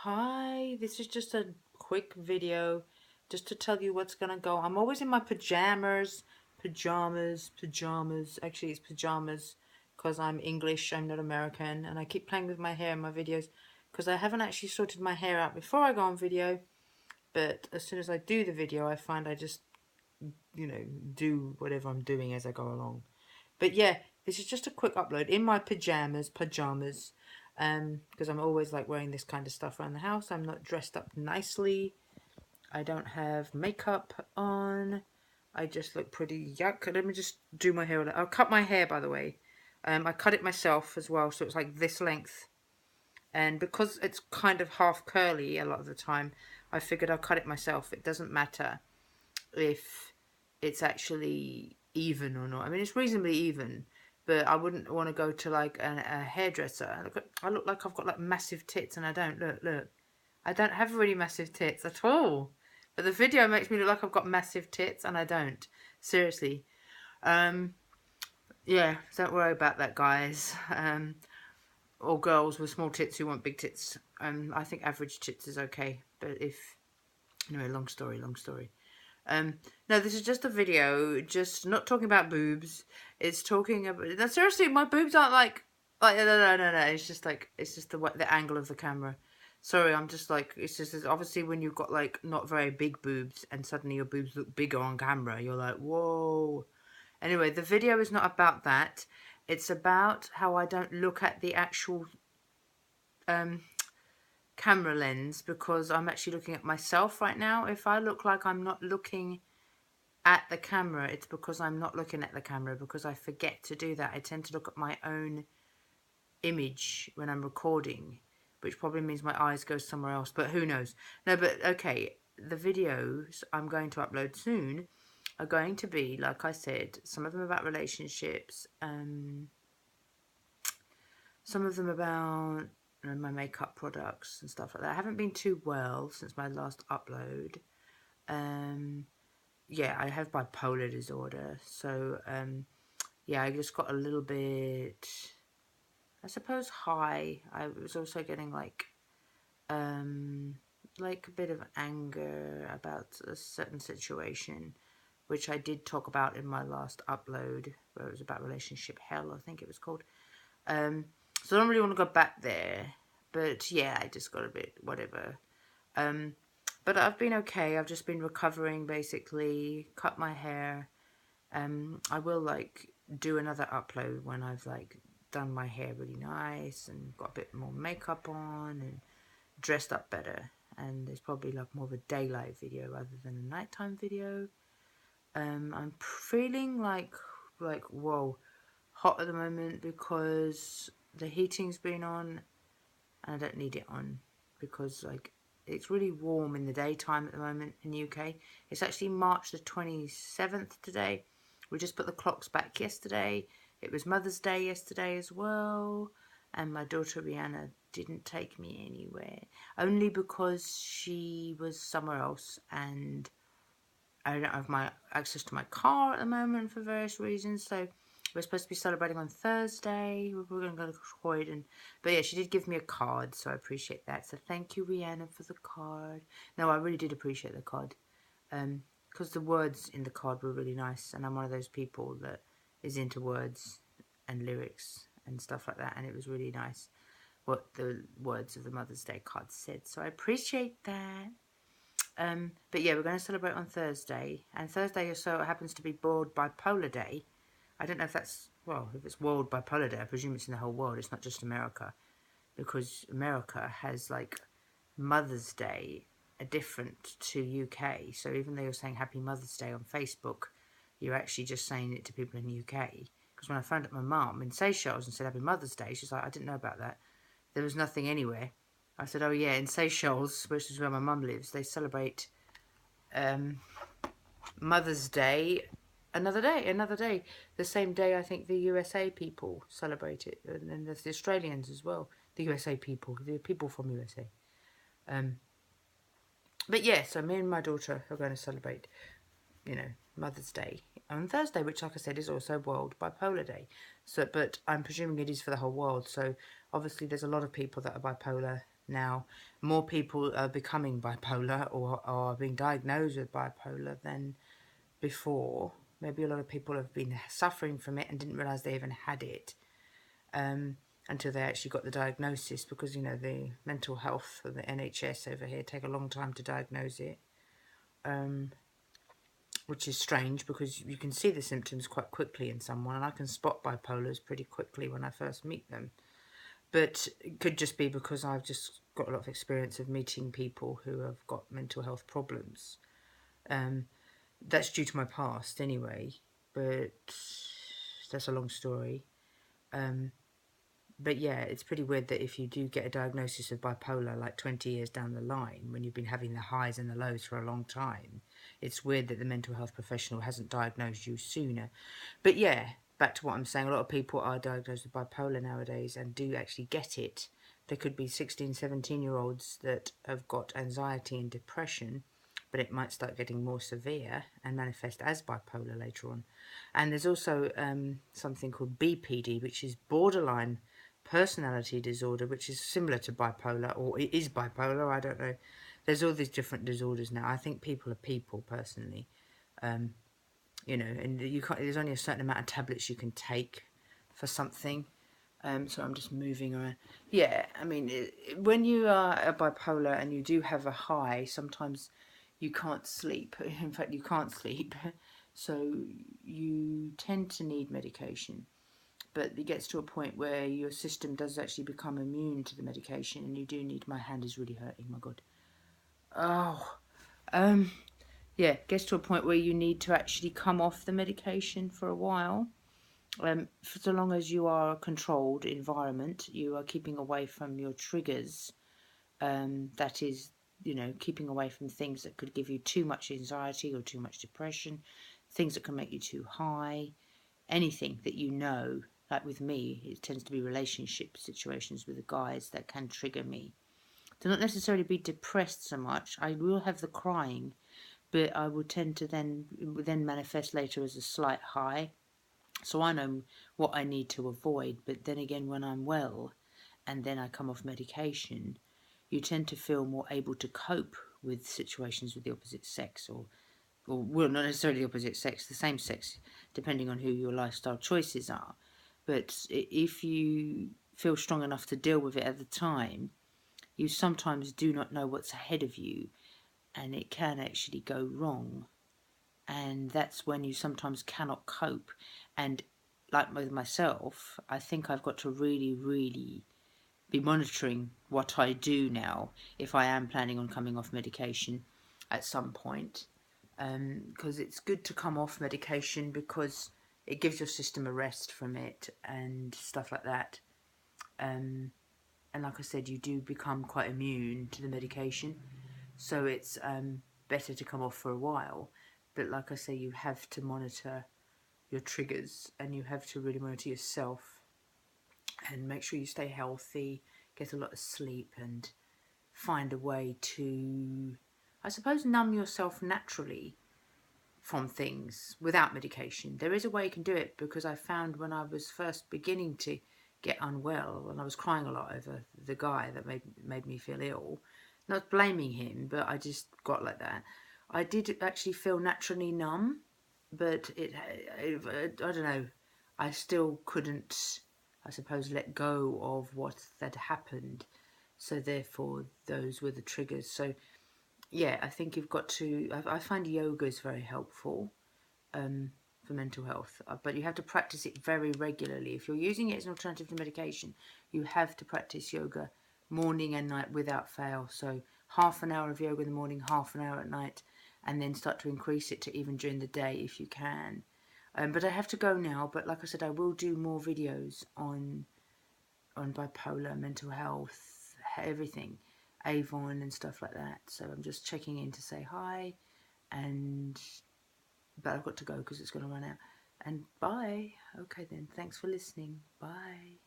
Hi, this is just a quick video just to tell you what's gonna go. I'm always in my pajamas. Actually, it's pajamas because I'm English, I'm not American, and I keep playing with my hair in my videos because I haven't actually sorted my hair out before I go on video. But as soon as I do the video, I find I just, do whatever I'm doing as I go along. But yeah, this is just a quick upload in my pajamas, because I'm always like wearing this kind of stuff around the house. I'm not dressed up nicely. I don't have makeup on. I just look pretty yuck. Let me just do my hair. I'll cut my hair, by the way. I cut it myself as well, so it's like this length. And because it's kind of half curly a lot of the time, I figured I'll cut it myself. It doesn't matter if it's actually even or not. I mean, it's reasonably even, but I wouldn't want to go to like a hairdresser. I look like I've got like massive tits, and I don't. Look. I don't have really massive tits at all. But the video makes me look like I've got massive tits, and I don't. Seriously. Yeah, don't worry about that, guys. Or girls with small tits who want big tits. I think average tits is okay. But if... Anyway, long story. No, this is just a video, just not talking about boobs. It's talking about... No, seriously, my boobs aren't no. It's just the angle of the camera. Sorry, I'm just like, it's just obviously when you've got like not very big boobs and suddenly your boobs look bigger on camera, you're like, whoa. Anyway, the video is not about that. It's about how I don't look at the actual camera lens because I'm actually looking at myself right now. If I look like I'm not looking at the camera, it's because I'm not looking at the camera, because I forget to do that. I tend to look at my own image when I'm recording, which probably means my eyes go somewhere else, but who knows. No, but okay, the videos I'm going to upload soon are going to be, like I said, some of them about relationships, some of them about my makeup products and stuff like that. I haven't been too well since my last upload. Yeah, I have bipolar disorder, so yeah, I just got a little bit, I suppose, high. I was also getting like a bit of anger about a certain situation, which I did talk about in my last upload, where it was about relationship hell, I think it was called. So I don't really want to go back there, but yeah, I just got a bit whatever. But I've been okay. I've just been recovering, basically. Cut my hair. I will like do another upload when I've like done my hair really nice and got a bit more makeup on and dressed up better. And it's probably like more of a daylight video rather than a nighttime video. I'm feeling like whoa, hot at the moment because the heating's been on and I don't need it on because like it's really warm in the daytime at the moment in the UK. It's actually March the 27th today. We just put the clocks back yesterday. It was Mother's Day yesterday as well. And my daughter Rihanna didn't take me anywhere. Only because she was somewhere else and I don't have my access to my car at the moment for various reasons. So we're supposed to be celebrating on Thursday. We're going to go to Croydon. But yeah, she did give me a card, so I appreciate that. So thank you, Rihanna, for the card. No, I really did appreciate the card. Because the words in the card were really nice. And I'm one of those people that is into words and lyrics and stuff like that. And it was really nice what the words of the Mother's Day card said. So I appreciate that. But yeah, we're going to celebrate on Thursday. And Thursday also happens to be World Bipolar Day. I don't know if that's, well, if it's World Bipolar Day, I presume it's in the whole world. It's not just America. Because America has, like, Mother's Day different to UK. So even though you're saying Happy Mother's Day on Facebook, you're actually just saying it to people in the UK. Because when I phoned up my mum in Seychelles and said Happy Mother's Day, she's like, I didn't know about that. There was nothing anywhere. I said, oh yeah, in Seychelles, which is where my mum lives, they celebrate Mother's Day another day. The same day I think the USA people celebrate it, and then there's the Australians as well. The USA people, the people from USA. But yeah, so me and my daughter are going to celebrate, Mother's Day on Thursday, which, like I said, is also World Bipolar Day. So, but I'm presuming it is for the whole world. So obviously, there's a lot of people that are bipolar now. More people are becoming bipolar or are being diagnosed with bipolar than before. Maybe a lot of people have been suffering from it and didn't realise they even had it until they actually got the diagnosis, because, you know, the mental health of the NHS over here take a long time to diagnose it, which is strange because you can see the symptoms quite quickly in someone, and I can spot bipolars pretty quickly when I first meet them. But it could just be because I've just got a lot of experience of meeting people who have got mental health problems. That's due to my past anyway, but that's a long story. But yeah, it's pretty weird that if you do get a diagnosis of bipolar like 20 years down the line, when you've been having the highs and the lows for a long time, it's weird that the mental health professional hasn't diagnosed you sooner. But yeah, back to what I'm saying, a lot of people are diagnosed with bipolar nowadays and do actually get it. There could be 16, 17-year-olds that have got anxiety and depression, but it might start getting more severe and manifest as bipolar later on. And there's also something called BPD, which is borderline personality disorder, which is similar to bipolar, or it is bipolar, I don't know. There's all these different disorders now. I think people are people, personally. You know, and you can't, there's only a certain amount of tablets you can take for something. So I'm just moving around. Yeah, I mean, when you are a bipolar and you do have a high, sometimes you can't sleep. In fact, you can't sleep. So you tend to need medication. But it gets to a point where your system does actually become immune to the medication, and you do need. My hand is really hurting. My God. Oh, yeah. Gets to a point where you need to actually come off the medication for a while. For so long as you are a controlled environment, you are keeping away from your triggers. That is, you know, keeping away from things that could give you too much anxiety or too much depression, things that can make you too high, anything that you know. Like with me, it tends to be relationship situations with the guys that can trigger me. To not necessarily be depressed so much. I will have the crying, but I will tend to then manifest later as a slight high. So I know what I need to avoid. But then again, when I'm well and then I come off medication, you tend to feel more able to cope with situations with the opposite sex, or well, not necessarily the opposite sex, the same sex, depending on who your lifestyle choices are. But if you feel strong enough to deal with it at the time, you sometimes do not know what's ahead of you, and it can actually go wrong. And that's when you sometimes cannot cope. And like with myself, I think I've got to really, really be monitoring what I do now if I am planning on coming off medication at some point. Because it's good to come off medication because it gives your system a rest from it and stuff like that. And like I said, you do become quite immune to the medication, so it's better to come off for a while. But like I say, you have to monitor your triggers, and you have to really monitor yourself and make sure you stay healthy, get a lot of sleep, and find a way to, I suppose, numb yourself naturally from things without medication. There is a way you can do it, because I found when I was first beginning to get unwell, and I was crying a lot over the guy that made me feel ill, not blaming him, but I just got like that. I did actually feel naturally numb, but I don't know, I still couldn't, I suppose, let go of what had happened. So therefore, those were the triggers. So yeah, I think you've got to, I find yoga is very helpful for mental health, but you have to practice it very regularly. If you're using it as an alternative to medication, you have to practice yoga morning and night without fail. So half an hour of yoga in the morning, half an hour at night, and then start to increase it to even during the day if you can. But I have to go now, but like I said, I will do more videos on bipolar, mental health, everything, Avon and stuff like that. So I'm just checking in to say hi, and but I've got to go because it's going to run out. And bye. Okay then, thanks for listening. Bye.